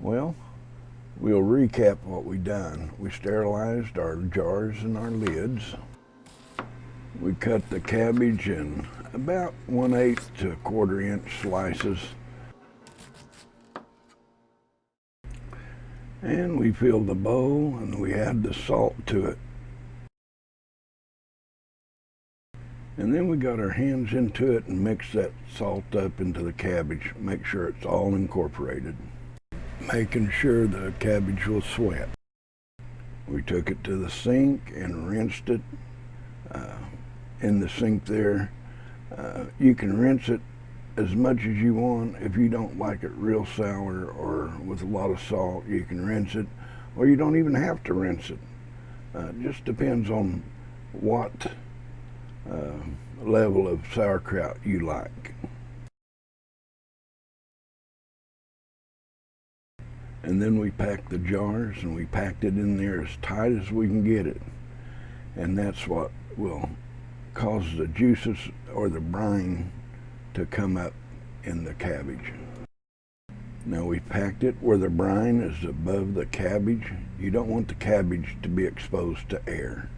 Well, we'll recap what we done. We sterilized our jars and our lids. We cut the cabbage in about 1/8 to 1/4 inch slices. And we filled the bowl and we add the salt to it. And then we got our hands into it and mixed that salt up into the cabbage. Make sure it's all incorporated. Making sure the cabbage will sweat. We took it to the sink and rinsed it in the sink there. You can rinse it as much as you want. If you don't like it real sour or with a lot of salt, you can rinse it, or you don't even have to rinse it. It just depends on what level of sauerkraut you like. And then we packed the jars and we packed it in there as tight as we can get it. And that's what will cause the juices or the brine to come up in the cabbage. Now we packed it where the brine is above the cabbage. You don't want the cabbage to be exposed to air.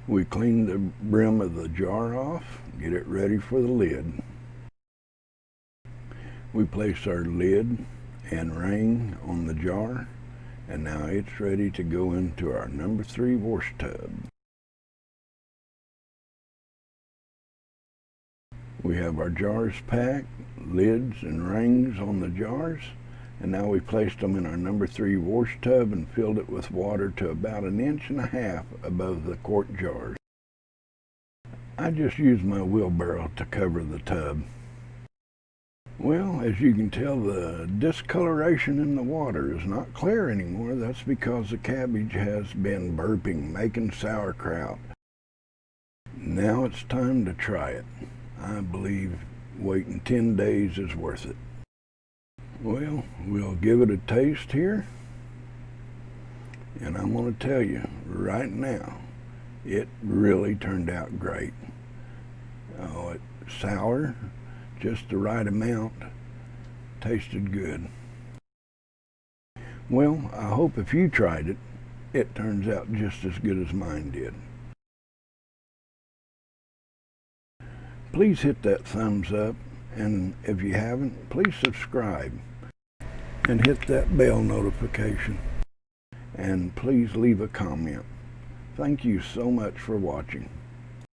We cleaned the brim of the jar off, get it ready for the lid. We place our lid and ring on the jar, and now it's ready to go into our number 3 wash tub. We have our jars packed, lids and rings on the jars, and now we placed them in our number 3 wash tub and filled it with water to about 1.5 inches above the quart jars. I just used my wheelbarrow to cover the tub. Well, as you can tell, the discoloration in the water is not clear anymore. That's because the cabbage has been burping, making sauerkraut. Now it's time to try it. I believe waiting 10 days is worth it. Well, we'll give it a taste here. And I'm going to tell you right now, it really turned out great. Oh, it's sour, just the right amount. Tasted good. Well, I hope if you tried it, it turns out just as good as mine did. Please hit that thumbs up, and if you haven't, please subscribe and hit that bell notification. And please leave a comment. Thank you so much for watching.